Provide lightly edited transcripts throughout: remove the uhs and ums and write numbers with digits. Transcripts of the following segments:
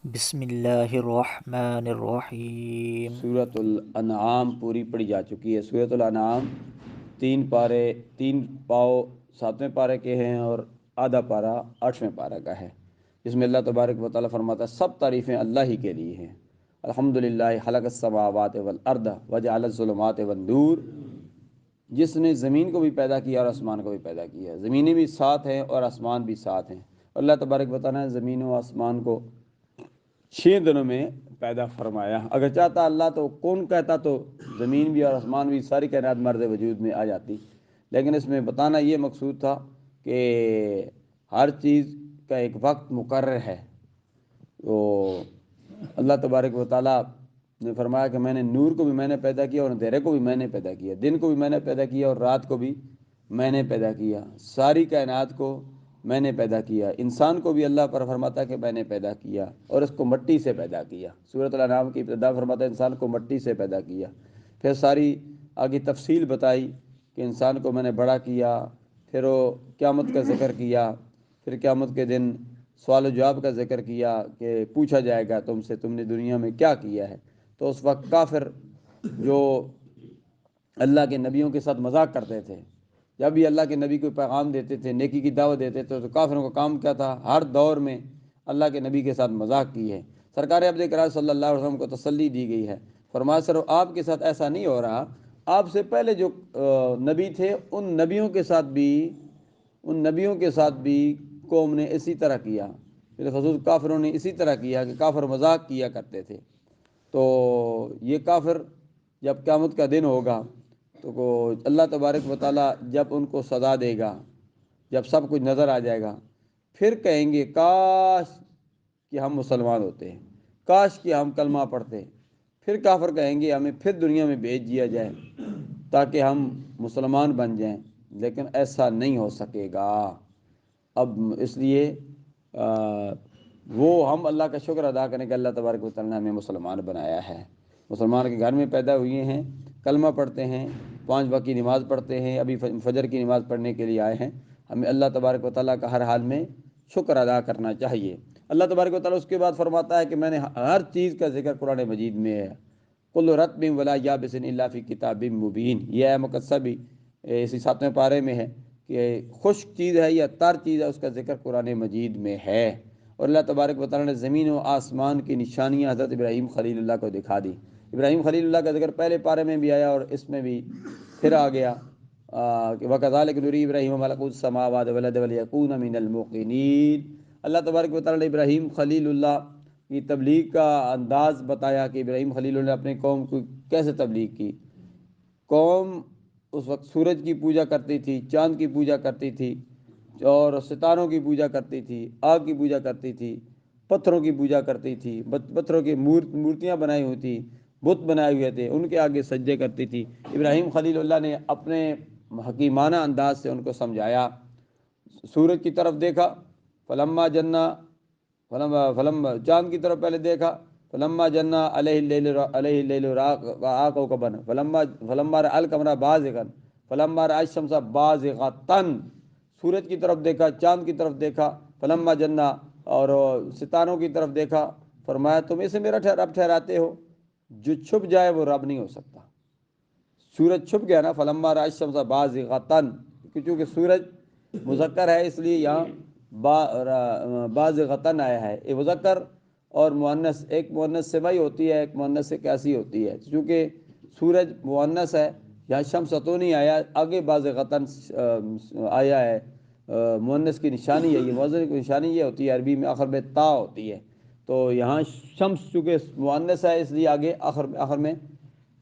بسم اللہ الرحمن الرحیم۔ سورۃ الانعام پوری پڑھی جا چکی ہے۔ سورۃ الانعام تین پارے، تین پاؤ 7ویں پارے کے ہیں اور آدھا پارہ 8ویں پارہ کا ہے، جس میں اللہ تبارک و تعالیٰ فرماتا ہے سب تعریفیں اللہ ہی کے لیے ہیں۔ الحمدللہ خلق السماوات والارض وجعل الظلمات والنور، جس نے زمین کو بھی پیدا کیا اور آسمان کو بھی پیدا کیا۔ زمینیں بھی ساتھ ہیں اور آسمان بھی ساتھ ہیں۔ اللہ تبارک و تعالیٰ نے زمین و آسمان کو 6 دنوں میں پیدا فرمایا۔ اگر چاہتا اللہ تو کون کہتا تو زمین بھی اور آسمان بھی ساری کائنات مرد وجود میں آ جاتی، لیکن اس میں بتانا یہ مقصود تھا کہ ہر چیز کا ایک وقت مقرر ہے۔ تو اللہ تبارک و تعالیٰ نے فرمایا کہ میں نے نور کو بھی میں نے پیدا کیا اور اندھیرے کو بھی میں نے پیدا کیا، دن کو بھی میں نے پیدا کیا اور رات کو بھی میں نے پیدا کیا، ساری کائنات کو میں نے پیدا کیا۔ انسان کو بھی اللہ پر فرماتا ہے کہ میں نے پیدا کیا اور اس کو مٹی سے پیدا کیا۔ سورۃ الانعام کی ابتدا فرماتا ہے انسان کو مٹی سے پیدا کیا، پھر ساری آگے تفصیل بتائی کہ انسان کو میں نے بڑا کیا، پھر وہ قیامت کا ذکر کیا، پھر قیامت کے دن سوال و جواب کا ذکر کیا کہ پوچھا جائے گا تم سے تم نے دنیا میں کیا کیا ہے۔ تو اس وقت کافر جو اللہ کے نبیوں کے ساتھ مذاق کرتے تھے، جب بھی اللہ کے نبی کو پیغام دیتے تھے، نیکی کی دعوت دیتے تھے، تو کافروں کا کام کیا تھا؟ ہر دور میں اللہ کے نبی کے ساتھ مذاق کی ہے۔ سرکار عبد کرام صلی اللہ علیہ وسلم کو تسلی دی گئی ہے، فرمایا سر آپ کے ساتھ ایسا نہیں ہو رہا، آپ سے پہلے جو نبی تھے ان نبیوں کے ساتھ بھی قوم نے اسی طرح کیا، بالخصوص کافروں نے اسی طرح کیا کہ کافر مذاق کیا کرتے تھے۔ تو یہ کافر جب قیامت کا دن ہوگا تو اللہ تبارک و تعالیٰ جب ان کو سزا دے گا، جب سب کچھ نظر آ جائے گا، پھر کہیں گے کاش کہ ہم مسلمان ہوتے ہیں، کاش کہ ہم کلمہ پڑھتے۔ پھر کافر کہیں گے ہمیں پھر دنیا میں بھیج دیا جائے تاکہ ہم مسلمان بن جائیں، لیکن ایسا نہیں ہو سکے گا۔ اب اس لیے وہ ہم اللہ کا شکر ادا کریں کہ اللہ تبارک و تعالیٰ نے ہمیں مسلمان بنایا ہے، مسلمان کے گھر میں پیدا ہوئے ہیں، کلمہ پڑھتے ہیں، 5 وقت کی نماز پڑھتے ہیں، ابھی فجر کی نماز پڑھنے کے لیے آئے ہیں۔ ہمیں اللہ تبارک و تعالیٰ کا ہر حال میں شکر ادا کرنا چاہیے۔ اللہ تبارک و تعالیٰ اس کے بعد فرماتا ہے کہ میں نے ہر چیز کا ذکر قرآن مجید میں ہے، کل رطب ولا یابس الا فی کتاب مبین، یہ ہے مقصہ بھی اسی 7ویں پارے میں ہے کہ خشک چیز ہے یا تر چیز ہے، اس کا ذکر قرآن مجید میں ہے۔ اور اللہ تبارک و تعالیٰ نے زمین و آسمان کی نشانیاں حضرت ابراہیم خلیل اللہ کو دکھا دی۔ ابراہیم خلیل اللہ کا ذکر پہلے پارے میں بھی آیا اور اس میں بھی پھر آ گیا کہ وَكَذَلِكَ نُرِي إِبْرَاهِيمَ مَلَكُوتَ السَّمَاوَاتِ وَالْأَرْضِ وَلِيَكُونَ مِنَ الْمُوقِنِينَ۔ اللہ تبارک و تعالیٰ نے ابراہیم خلیل اللہ کی تبلیغ کا انداز بتایا کہ ابراہیم خلیل اللہ نے اپنے قوم کو کیسے تبلیغ کی۔ قوم اس وقت سورج کی پوجا کرتی تھی، چاند کی پوجا کرتی تھی اور ستاروں کی پوجا کرتی تھی، آگ کی پوجا کرتی تھی، پتھروں کی پوجا کرتی تھی، پتھروں کی مورتیاں بنائی ہوئی تھی، بت بنائے ہوئے تھے، ان کے آگے سجدے کرتی تھی۔ ابراہیم خلیل اللہ نے اپنے حکیمانہ انداز سے ان کو سمجھایا۔ سورج کی طرف دیکھا، فلما جنا، فلما چاند کی طرف پہلے دیکھا، فلما جنا علیہ اللیل رأى کوكبا فلما رأى القمر بازغا فلما رأى الشمس بازغة، سورج کی طرف دیکھا، چاند کی طرف دیکھا، فلما جنا، اور ستاروں کی طرف دیکھا، فرمایا تم اسے میرا رب ٹھہراتے ہو، جو چھپ جائے وہ رب نہیں ہو سکتا۔ سورج چھپ گیا نا، فلما رأى الشمس بازغة، کیونکہ سورج مذکر ہے اس لیے یہاں بازغة آیا ہے۔ یہ مذکر اور مؤنث، ایک مؤنث سے بھائی ہوتی ہے، ایک مؤنث سے کیسی ہوتی ہے، چونکہ سورج مؤنث ہے، یہاں شمس تو نہیں آیا، آگے بازغة آیا ہے، مؤنث کی نشانی ہے، یہ مؤنث کی نشانی یہ ہوتی ہے عربی میں آخر میں تا ہوتی ہے، تو یہاں شمس چونکہ مؤنث ہے اس لیے آگے آخر میں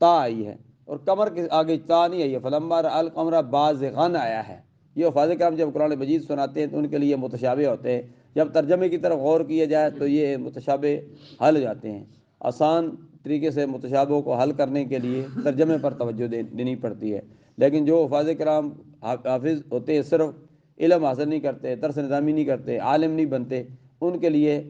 تا آئی ہے، اور قمر کے آگے تا نہیں آئی ہے، فلما رأى القمر بازغا آیا ہے۔ یہ حفاظ کرام جب قرآن مجید سناتے ہیں تو ان کے لیے متشابہ ہوتے ہیں، جب ترجمے کی طرف غور کیا جائے تو یہ متشابہ حل ہو جاتے ہیں۔ آسان طریقے سے متشابہوں کو حل کرنے کے لیے ترجمے پر توجہ دینی پڑتی ہے، لیکن جو حفاظ کرام حافظ ہوتے ہیں، صرف علم حاصل نہیں کرتے، درس نظامی نہیں کرتے، عالم نہیں بنتے، ان کے لیے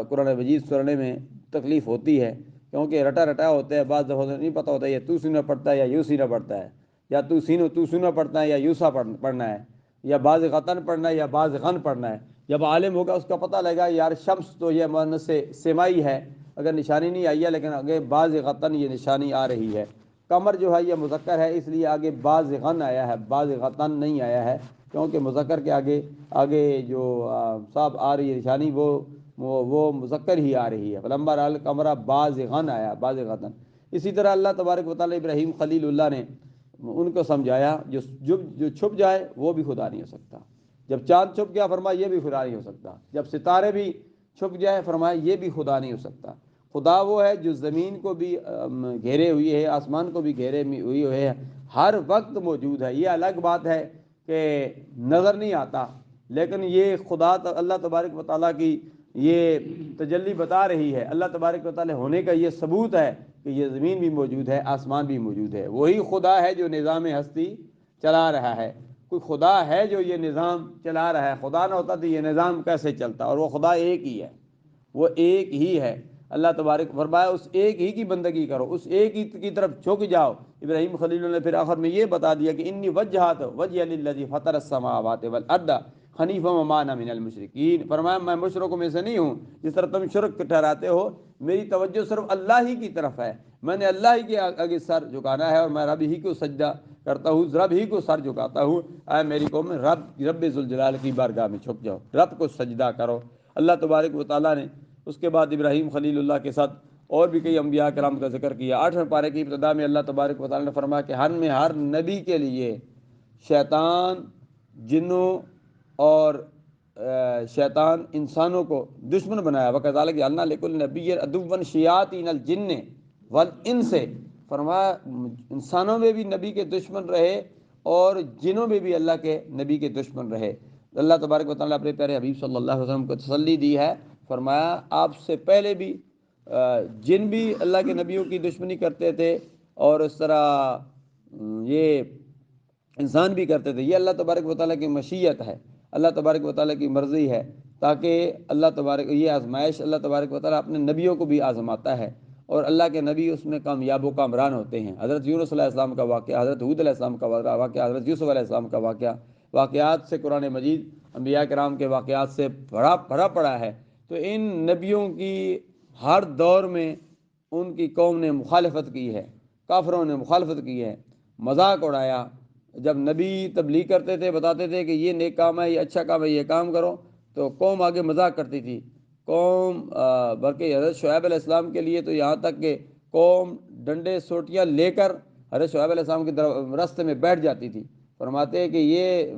قرآن مجید سننے میں تکلیف ہوتی ہے، کیونکہ رٹا رٹا ہوتا ہے، بعض دفعہ نہیں پتہ ہوتا ہے یہ تو سینا پڑتا ہے یا یوں سینا پڑتا ہے، یا تو سینا پڑھنا ہے یا یوسا پڑھنا ہے، یا بعض غتن پڑھنا ہے یا بعض غن پڑھنا ہے، جب عالم ہوگا اس کا پتہ لگے گا یار شمس تو یہ مؤنث سے سمائی ہے، اگر نشانی نہیں آئی ہے لیکن آگے بازغتن یہ نشانی آ رہی ہے۔ قمر جو ہے یہ مذکر ہے، اس لیے آگے بازغن آیا ہے، بازغتن نہیں آیا ہے، کیونکہ مذکر کے آگے جو صاحب آ رہی ہے نشانی وہ مذکر ہی آ رہی ہے۔ فلما رأى القمر بازغن آیا، بازغتن۔ اسی طرح اللہ تبارک و تعالیٰ ابراہیم خلیل اللہ نے ان کو سمجھایا جو چھپ جائے وہ بھی خدا نہیں ہو سکتا۔ جب چاند چھپ گیا فرمایا یہ بھی خدا نہیں ہو سکتا، جب ستارے بھی چھپ جائے فرمایا یہ بھی خدا نہیں ہو سکتا۔ خدا وہ ہے جو زمین کو بھی گھیرے ہوئی ہے، آسمان کو بھی گھیرے ہوئی ہے، ہر وقت موجود ہے۔ یہ الگ بات ہے کہ نظر نہیں آتا، لیکن یہ خدا اللہ تبارک و تعالیٰ کی یہ تجلی بتا رہی ہے، اللہ تبارک و تعالیٰ ہونے کا یہ ثبوت ہے کہ یہ زمین بھی موجود ہے، آسمان بھی موجود ہے۔ وہی خدا ہے جو نظام ہستی چلا رہا ہے۔ کوئی خدا ہے جو یہ نظام چلا رہا ہے، خدا نہ ہوتا تو یہ نظام کیسے چلتا؟ اور وہ خدا ایک ہی ہے، وہ ایک ہی ہے۔ اللہ تبارک فرمایا اس ایک ہی کی بندگی کرو، اس ایک ہی کی طرف جھک جاؤ۔ ابراہیم خلیل نے پھر آخر میں یہ بتا دیا کہ انی وجہت وجہ للذی فطر السماوات والارض حنیفا وما انا من المشرکین۔ فرمایا میں مشرکوں میں سے نہیں ہوں، جس طرح تم شرک ٹھہراتے ہو، میری توجہ صرف اللہ ہی کی طرف ہے، میں نے اللہ ہی کے آگے سر جھکانا ہے، اور میں رب ہی کو سجدہ کرتا ہوں، رب ہی کو سر جھکاتا ہوں۔ اے میری قوم، رب ذوالجلال کی بارگاہ میں چھپ جاؤ، رب کو سجدہ کرو۔ اللہ تبارک و تعالیٰ نے اس کے بعد ابراہیم خلیل اللہ کے ساتھ اور بھی کئی انبیاء کرام کا ذکر کیا۔ 8ویں پارے کی ابتدا میں اللہ تبارک و تعالیٰ نے فرمایا کہ ہر نبی کے لیے شیطان جنوں اور شیطان انسانوں کو دشمن بنایا۔ وَكَذَلِكَ جَعَلْنَا لِكُلِّ نَبِيٍّ عَدُوًّا شَيَاطِينَ الْجِنِّ وَالْإِنسِ۔ فرمایا انسانوں میں بھی نبی کے دشمن رہے اور جنوں میں بھی اللہ کے نبی کے دشمن رہے۔ اللہ تبارک و تعالیٰ نے اپنے پیارے حبیب صلی اللہ علیہ وسلم کو تسلی دی ہے، فرمایا آپ سے پہلے بھی جن بھی اللہ کے نبیوں کی دشمنی کرتے تھے، اور اس طرح یہ انسان بھی کرتے تھے۔ یہ اللہ تبارک و تعالیٰ کی مشیت ہے، اللہ تبارک و تعالیٰ کی مرضی ہے، تاکہ اللہ تبارک یہ آزمائش اللہ تبارک و تعالیٰ اپنے نبیوں کو بھی آزماتا ہے، اور اللہ کے نبی اس میں کامیاب و کامران ہوتے ہیں۔ حضرت یونس علیہ السلام کا واقعہ، حضرت ہود علیہ السلام کا واقعہ، حضرت یوسف علیہ السلام کا واقعہ، واقعات سے قرآن مجید انبیاء کرام کے واقعات سے بھرا پڑا ہے۔ تو ان نبیوں کی ہر دور میں ان کی قوم نے مخالفت کی ہے، کافروں نے مخالفت کی ہے، مذاق اڑایا۔ جب نبی تبلیغ کرتے تھے، بتاتے تھے کہ یہ نیک کام ہے، یہ اچھا کام ہے، یہ کام کرو، تو قوم آگے مذاق کرتی تھی۔ قوم بلکہ حضرت شعیب علیہ السلام کے لیے تو یہاں تک کہ قوم ڈنڈے سوٹیاں لے کر حضرت شعیب علیہ السلام کے راستے میں بیٹھ جاتی تھی۔ فرماتے ہیں کہ یہ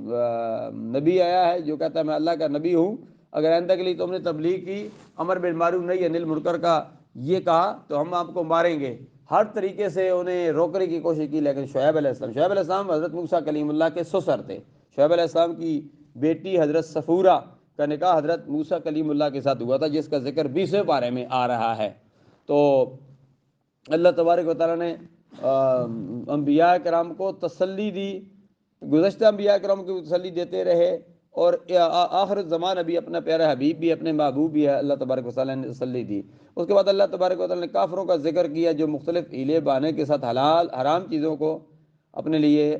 نبی آیا ہے جو کہتا ہے میں اللہ کا نبی ہوں، اگر آئندہ کے لیے تم نے تبلیغ کی، امر بالمعروف نہی عن المنکر کا یہ کہا تو ہم آپ کو ماریں گے۔ ہر طریقے سے انہیں روکنے کی کوشش کی، لیکن شعیب علیہ السلام حضرت موسیٰ کلیم اللہ کے سسر تھے۔ شعیب علیہ السلام کی بیٹی حضرت صفورہ کا نکاح حضرت موسیٰ کلیم اللہ کے ساتھ ہوا تھا، جس کا ذکر 20ویں پارے میں آ رہا ہے۔ تو اللہ تبارک و تعالیٰ نے انبیاء کرام کو تسلی دی، گزشتہ انبیاء کرام کو تسلی دیتے رہے، اور آخر زمان ابھی اپنا پیارا حبیب بھی، اپنے محبوب بھی ہے، اللہ تبارک و تعالیٰ نے تسلی دی۔ اس کے بعد اللہ تبارک و تعالیٰ نے کافروں کا ذکر کیا جو مختلف ہیلے بہانے کے ساتھ حرام چیزوں کو اپنے لیے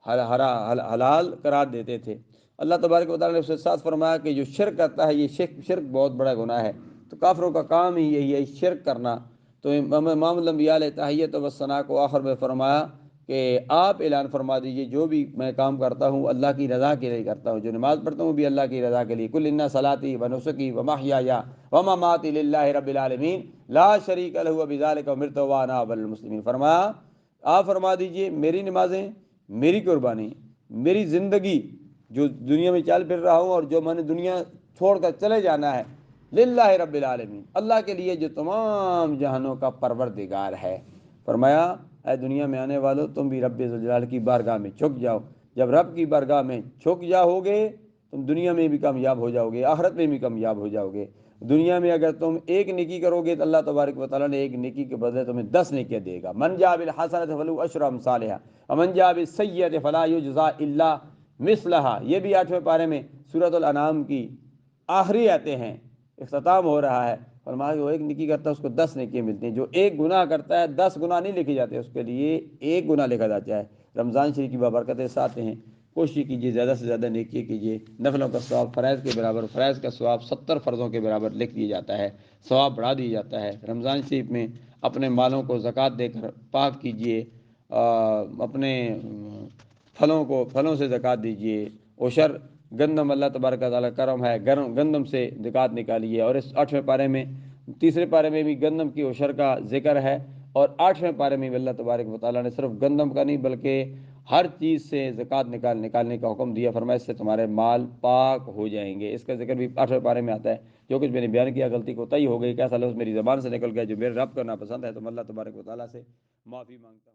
حلال قرار دیتے تھے۔ اللہ تبارک و تعالیٰ نے اس کے ساتھ فرمایا کہ جو شرک کرتا ہے یہ شرک بہت بڑا گناہ ہے۔ تو کافروں کا کام ہی یہی ہے، شرک کرنا۔ تو امام الانبیاء علیہ تحیت و ثنا کو آخر میں فرمایا کہ آپ اعلان فرما دیجئے جو بھی میں کام کرتا ہوں اللہ کی رضا کے لیے کرتا ہوں، جو نماز پڑھتا ہوں بھی اللہ کی رضا کے لیے۔ قل ان صلاتی و نسکی و محیای و مماتی للہ رب العالمین لا شریک لہ وبذلک امرت وانا اول المسلمین۔ فرمایا آپ فرما دیجئے میری نمازیں، میری قربانی، میری زندگی جو دنیا میں چل پھر رہا ہوں، اور جو میں نے دنیا چھوڑ کر چلے جانا ہے، للہ رب العالمین، اللہ کے لیے جو تمام جہانوں کا پروردگار ہے۔ فرمایا اے دنیا میں آنے والو، تم بھی رب ذوالجلال کی بارگاہ میں جھک جاؤ۔ جب رب کی بارگاہ میں جھک جاؤ گے تم دنیا میں بھی کامیاب ہو جاؤ گے، آخرت میں بھی کامیاب ہو جاؤ گے۔ دنیا میں اگر تم ایک نیکی کرو گے تو اللہ تبارک و تعالیٰ نے ایک نیکی کے بدلے تمہیں 10 نیکیاں دے گا۔ من جاء بالحسنۃ فلہ عشر امثالھا ومن جاء بالسیئۃ فلا یجزی الا مثلھا۔ یہ بھی 8ویں پارے میں سورۃ الانعام کی آخری آیتیں ہیں، اختتام ہو رہا ہے۔ فرمایا کہ وہ ایک نیکی کرتا ہے اس کو 10 نیکیاں ملتی ہیں، جو ایک گناہ کرتا ہے 10 گناہ نہیں لکھے جاتے، اس کے لیے ایک گناہ لکھا جاتا ہے۔ رمضان شریف کی بابرکتیں ساتھ ہیں کوشش کیجیے زیادہ سے زیادہ نیکی کیجیے. نفلوں کا ثواب فرائض کے برابر، فرائض کا ثواب 70 فرضوں کے برابر لکھ دیا جاتا ہے، ثواب بڑھا دیا جاتا ہے. رمضان شریف میں اپنے مالوں کو زکوٰۃ دے کر پاک کیجیے، اپنے پھلوں سے زکوٰۃ دیجیے. عشر گندم اللہ تبارک و تعالیٰ کرم ہے، گندم سے زکوٰۃ نکالیے. اور اس 8ویں پارے میں، تیسرے پارے میں بھی گندم کی عشر کا ذکر ہے، اور 8ویں پارے میں بھی اللہ تبارک و تعالیٰ نے صرف گندم کا نہیں بلکہ ہر چیز سے زکوٰۃ نکالنے کا حکم دیا. فرمایا اس سے تمہارے مال پاک ہو جائیں گے. اس کا ذکر بھی 8ویں پارے میں آتا ہے. جو کچھ میں نے بیان کیا غلطی کوتاہی ہو گئی، کیسا لفظ میری زبان سے نکل گیا جو میرے رب کو ناپسند ہے، تو میں اللہ تبارک و تعالیٰ سے معافی مانگتا ہوں.